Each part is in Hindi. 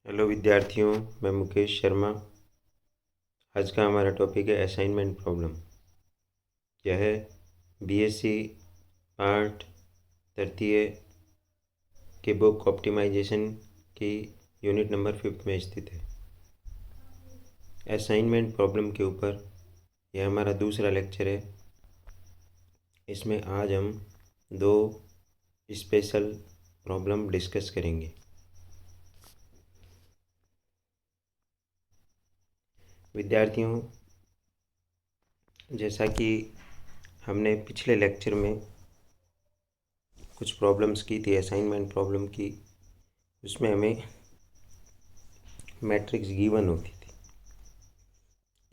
हेलो विद्यार्थियों, मैं मुकेश शर्मा। आज का हमारा टॉपिक है असाइनमेंट प्रॉब्लम। यह बीएससी आर्ट तृतीय के बुक ऑप्टिमाइजेशन की यूनिट नंबर 5 में स्थित है। असाइनमेंट प्रॉब्लम के ऊपर यह हमारा दूसरा लेक्चर है। इसमें आज हम दो स्पेशल प्रॉब्लम डिस्कस करेंगे। विद्यार्थियों, जैसा कि हमने पिछले लेक्चर में कुछ प्रॉब्लम्स की थी असाइनमेंट प्रॉब्लम की, उसमें हमें मैट्रिक्स गिवन होती थी।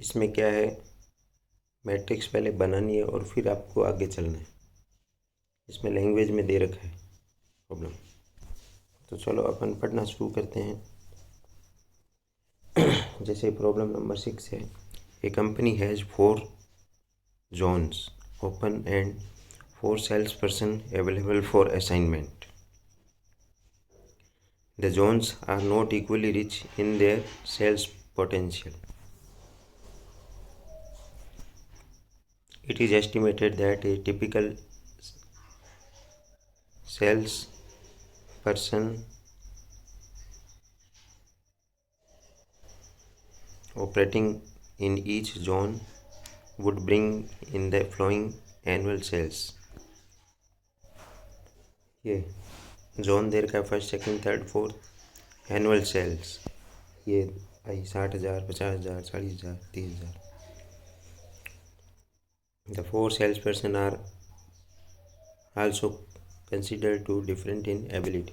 इसमें क्या है, मैट्रिक्स पहले बनानी है और फिर आपको आगे चलना है। इसमें लैंग्वेज में दे रखा है प्रॉब्लम। तो चलो अपन पढ़ना शुरू करते हैं। जैसे प्रॉब्लम नंबर 6 है, ए company has 4 zones open and 4 salesperson available for assignment. The zones are not equally rich in their sales potential. It is estimated that a typical salesperson operating in each zone would bring in the following annual sales. ये जोन दे रखा है, first second third fourth. Annual sales ये भाई 60,000, 50,000, 40,000, 30,000। The 4 sales person are also considered to different in ability.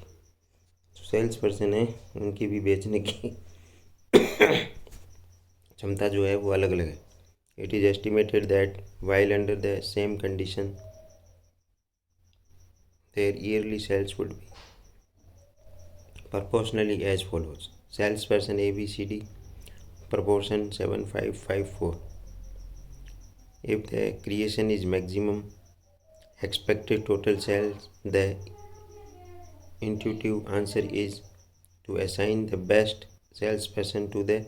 जो सेल्स पर्सन है उनकी भी बेचने की क्षमता जो है वो अलग अलग है। It is estimated that while under the same condition their yearly sales would be proportionally as follows. Salesperson ABCD proportion 7554. If the creation is maximum expected total sales, the intuitive answer is to assign the best salesperson to the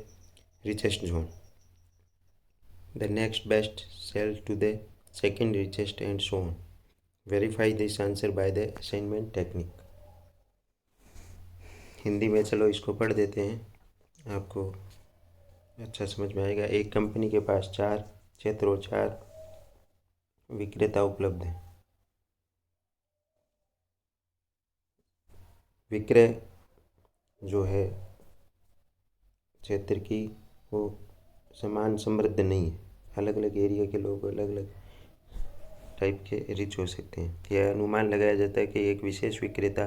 richest zone, the next best sale to the second richest, and so on. Verify this answer by the assignment technique. Hindi में चलो इसको पढ़ देते हैं, आपको अच्छा समझ में आएगा। एक कंपनी के पास 4 क्षेत्र और 4 विक्रेता उपलब्ध हैं। विक्रय जो है क्षेत्र की वो समान समृद्ध नहीं है। अलग अलग एरिया के लोग अलग अलग टाइप के रिच हो सकते हैं। यह अनुमान लगाया जाता है कि एक विशेष विक्रेता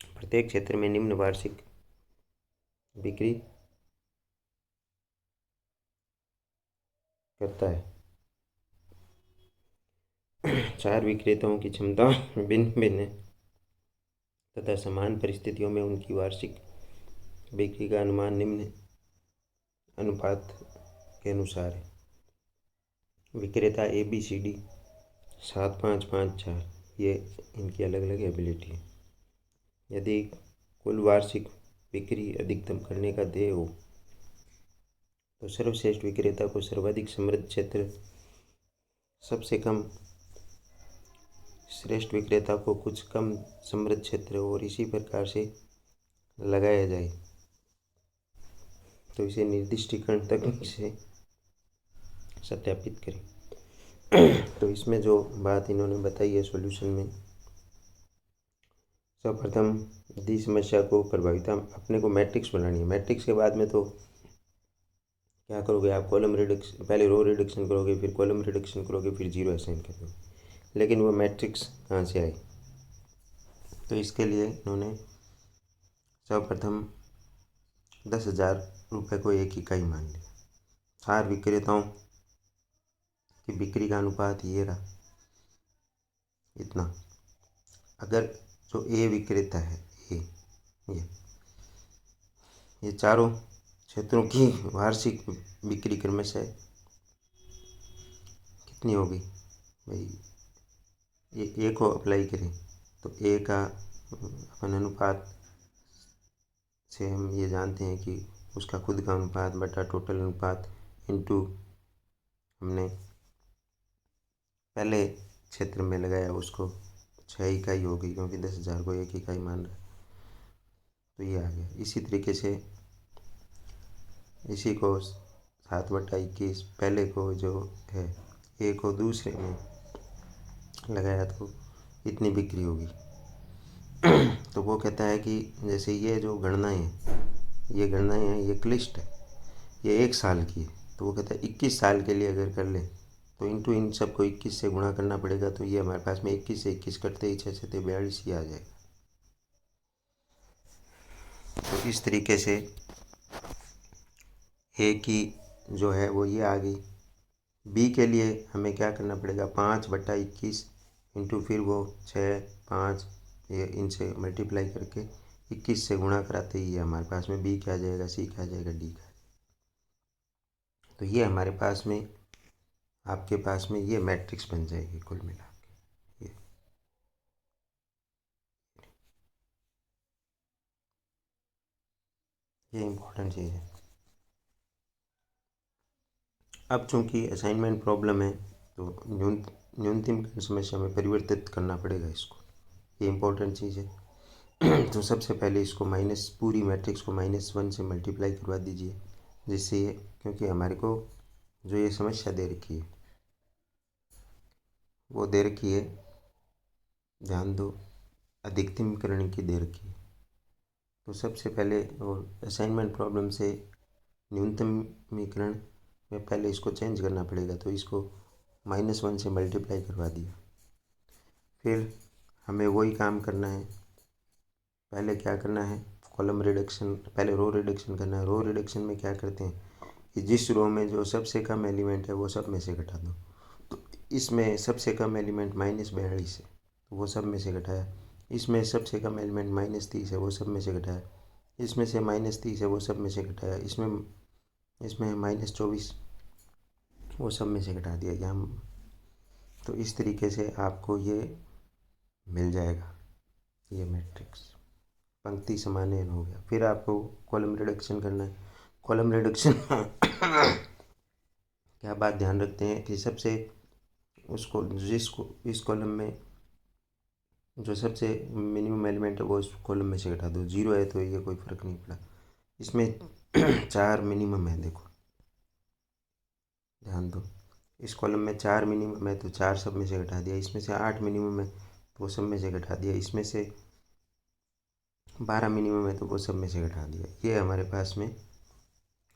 प्रत्येक क्षेत्र में निम्न वार्षिक बिक्री करता है। 4 विक्रेताओं की क्षमता भिन्न भिन्न है तथा समान परिस्थितियों में उनकी वार्षिक बिक्री का अनुमान निम्न अनुपात के अनुसार है। विक्रेता ABCD 7, 5, 5, 4 ये इनकी अलग अलग एबिलिटी है। यदि कुल वार्षिक बिक्री अधिकतम करने का ध्येय हो तो सर्वश्रेष्ठ विक्रेता को सर्वाधिक समृद्ध क्षेत्र, सबसे कम श्रेष्ठ विक्रेता को कुछ कम समृद्ध क्षेत्र और इसी प्रकार से लगाया जाए। तो इसे निर्दिष्टीकरण तकनीक से सत्यापित करें। तो इसमें जो बात इन्होंने बताई है सॉल्यूशन में, सर्वप्रथम दी समस्या को प्रभावित, अपने को मैट्रिक्स बनानी है। मैट्रिक्स के बाद में तो क्या करोगे आप, कॉलम रिडक्शन, पहले रो रिडक्शन करोगे, फिर कॉलम रिडक्शन करोगे, फिर जीरो असाइन करोगे। लेकिन वो मैट्रिक्स कहाँ से आई? तो इसके लिए इन्होंने सर्वप्रथम 10,000 रुपये को एक इकाई मान लिया। 4 विक्रेताओं की बिक्री का अनुपात ये रहा इतना। अगर जो ए विक्रेता है ये चारों क्षेत्रों की वार्षिक बिक्री क्रमशः कितनी होगी भाई, ये ए को अप्लाई करें तो ए का अपन अनुपात से हम ये जानते हैं कि उसका खुद का अनुपात बटा टोटल अनुपात इनटू हमने पहले क्षेत्र में लगाया उसको 6 इकाई हो गई, क्योंकि 10,000 को 1 इकाई मान रहा है, तो ये आ गया। इसी तरीके से इसी को 7/21 पहले को जो है ए को दूसरे में लगाया तो इतनी बिक्री होगी। तो वो कहता है कि जैसे ये जो गणनाएं हैं ये क्लिष्ट है, ये 1 साल की है, तो वो कहता है 21 साल के लिए अगर कर लें तो इंटू इन सबको 21 से गुणा करना पड़ेगा, तो ये हमारे पास में 21 से 21 कटते ही 6 से 42 ही आ जाएगा। तो इस तरीके से ए की जो है वो ये आ गई। बी के लिए हमें क्या करना पड़ेगा, 5/21 इंटू फिर वो 6, 5 ये इनसे मल्टीप्लाई करके 21 से गुणा कराते ही हमारे पास में बी क्या आ जाएगा, सी क्या आ जाएगा, डी का। तो ये हमारे पास में आपके पास में ये मैट्रिक्स बन जाएगी कुल मिला के। ये इम्पोर्टेंट चीज़ है। अब चूंकि असाइनमेंट प्रॉब्लम है तो न्यूनतम समस्या में परिवर्तित करना पड़ेगा इसको, ये इम्पोर्टेंट चीज़ है। तो सबसे पहले इसको पूरी मैट्रिक्स को -1 से मल्टीप्लाई करवा दीजिए, जिससे ये, क्योंकि हमारे को जो ये समस्या दे रखी है वो दे रखी है, ध्यान दो, अधिकतमकरण की दे रखी है। तो सबसे पहले और असाइनमेंट प्रॉब्लम से न्यूनतमीकरण में पहले इसको चेंज करना पड़ेगा, तो इसको -1 से मल्टीप्लाई करवा दिया। फिर हमें वही काम करना है, पहले क्या करना है, कॉलम रिडक्शन, पहले रो रिडक्शन करना है। रो रिडक्शन में क्या करते हैं कि जिस रो में जो सबसे कम एलिमेंट है वो सब में से घटा दो। तो इसमें सबसे कम एलिमेंट -42 है, तो वो सब में से घटाया। इसमें सबसे कम एलिमेंट -30 है, वो सब में से घटाया। इसमें से -30 है, वो सब में से घटाया। इसमें -24, वो सब में से घटा दिया यहाँ। तो इस तरीके से आपको ये मिल जाएगा, ये मैट्रिक्स पंक्ति समानयन हो गया। फिर आपको कॉलम रिडक्शन करना है। कॉलम रिडक्शन क्या बात ध्यान रखते हैं कि सबसे इस कॉलम में जो सबसे मिनिमम एलिमेंट है वो इस कॉलम में से घटा दो। 0 है तो ये कोई फ़र्क नहीं पड़ा। इसमें 4 मिनिमम है, देखो ध्यान दो, इस कॉलम में 4 मिनिमम है तो 4 सब में से घटा दिया। इसमें से 8 मिनिमम है तो वो सब में से घटा दिया। इसमें से 12 मिनिमम है तो वो सब में से घटा दिया। ये हमारे पास में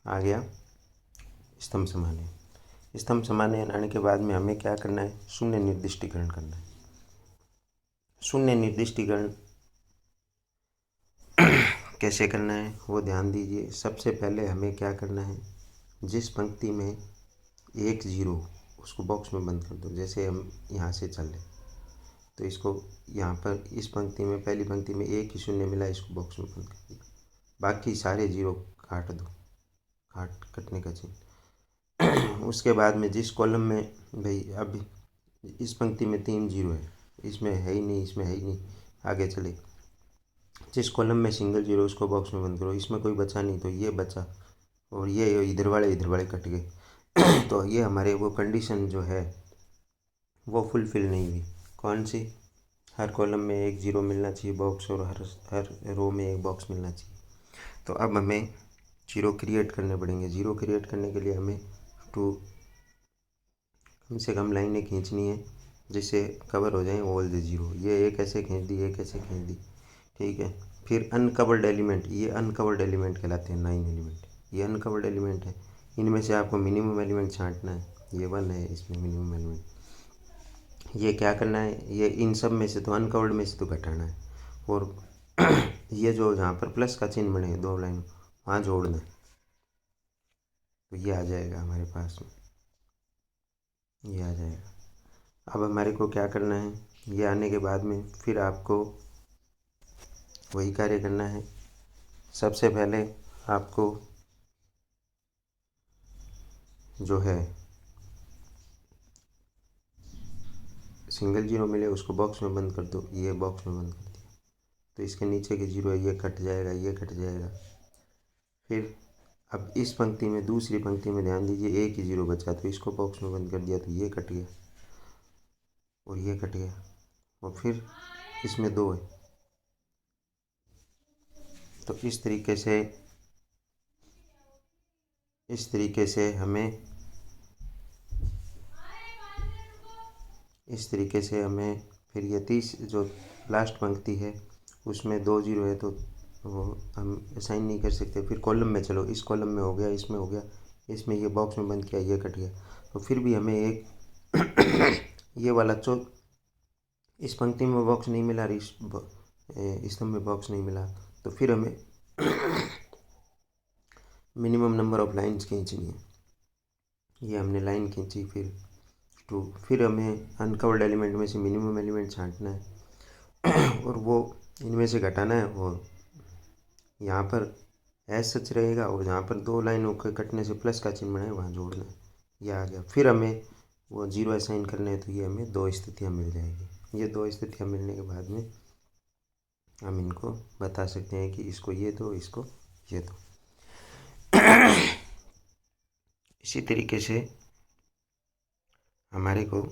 आ गया स्तंभ समानयन। स्तंभ समानयन आने के बाद में हमें क्या करना है, शून्य निर्दिष्टीकरण करना है। शून्य निर्दिष्टीकरण कैसे करना है वो ध्यान दीजिए। सबसे पहले हमें क्या करना है, जिस पंक्ति में 1 0 उसको बॉक्स में बंद कर दो। जैसे हम यहाँ से चल रहे तो इसको यहाँ पर इस पंक्ति में, पहली पंक्ति में 1 ही शून्य मिला, इसको बॉक्स में बंद कर दिया। बाकी सारे 0 काट दो, कटने का चिन्ह। उसके बाद में जिस कॉलम में भाई अब इस पंक्ति में 3 0 है, इसमें है ही नहीं, इसमें है ही नहीं, आगे चले। जिस कॉलम में सिंगल 0 उसको बॉक्स में बंद करो। इसमें कोई बचा नहीं तो ये बचा, और ये इधर वाले कट गए। तो ये हमारे वो कंडीशन जो है वो फुलफिल नहीं हुई। कौन सी, हर कॉलम में 1 0 मिलना चाहिए बॉक्स, और हर रो में 1 बॉक्स मिलना चाहिए। तो अब हमें 0 क्रिएट करने पड़ेंगे। 0 क्रिएट करने के लिए हमें कम से कम लाइनें खींचनी है जिससे कवर हो जाए ऑल द 0। ये एक ऐसे खींच दी, एक ऐसे खींच दी, ठीक है। फिर अनकवर्ड एलिमेंट, ये अनकवर्ड एलिमेंट कहलाते हैं। 9 एलिमेंट ये अनकवर्ड एलिमेंट है। इनमें से आपको मिनिमम एलिमेंट छांटना है। ये 1 है, इसमें मिनिमम एलिमेंट। ये क्या करना है, ये इन सब में से तो अनकवर्ड में से तो घटाना है, और ये जो यहाँ पर प्लस का चिन्ह बने 2 लाइन वहाँ जोड़ना है। तो ये आ जाएगा हमारे पास में, ये आ जाएगा। अब हमारे को क्या करना है, ये आने के बाद में फिर आपको वही कार्य करना है। सबसे पहले आपको जो है सिंगल 0 मिले उसको बॉक्स में बंद कर दो। ये बॉक्स में बंद कर दिया। तो इसके नीचे के जीरो है, ये कट जाएगा, ये कट जाएगा। फिर अब इस पंक्ति में, दूसरी पंक्ति में ध्यान दीजिए, एक ही जीरो बचा, तो इसको बॉक्स में बंद कर दिया, तो ये कट गया और ये कट गया। और फिर इसमें दो है, तो इस तरीके से हमें फिर ये 30 जो लास्ट पंक्ति है उसमें दो जीरो है, तो वो हम असाइन नहीं कर सकते। फिर कॉलम में, चलो इस कॉलम में हो गया, इसमें हो गया, इसमें ये बॉक्स में बंद किया, ये कट गया। तो फिर भी हमें एक ये वाला इस पंक्ति में बॉक्स नहीं मिला, इस स्तंभ में बॉक्स नहीं मिला, तो फिर हमें मिनिमम नंबर ऑफ लाइन्स खींचनी है। ये हमने लाइन खींची, फिर हमें अनकवर्ड एलिमेंट में से मिनिमम एलिमेंट छांटना है और वो इनमें से घटाना है, और यहाँ पर एस सच रहेगा, और यहाँ पर दो लाइनों के कटने से प्लस का चिन्ह है, वहाँ जोड़ना है, ये आ गया। फिर हमें वो जीरो असाइन करना है, तो ये हमें दो स्थितियाँ मिल जाएगी। ये दो स्थितियाँ मिलने के बाद में हम इनको बता सकते हैं कि इसको ये दो, इसको ये दो। इसी तरीके से हमारे को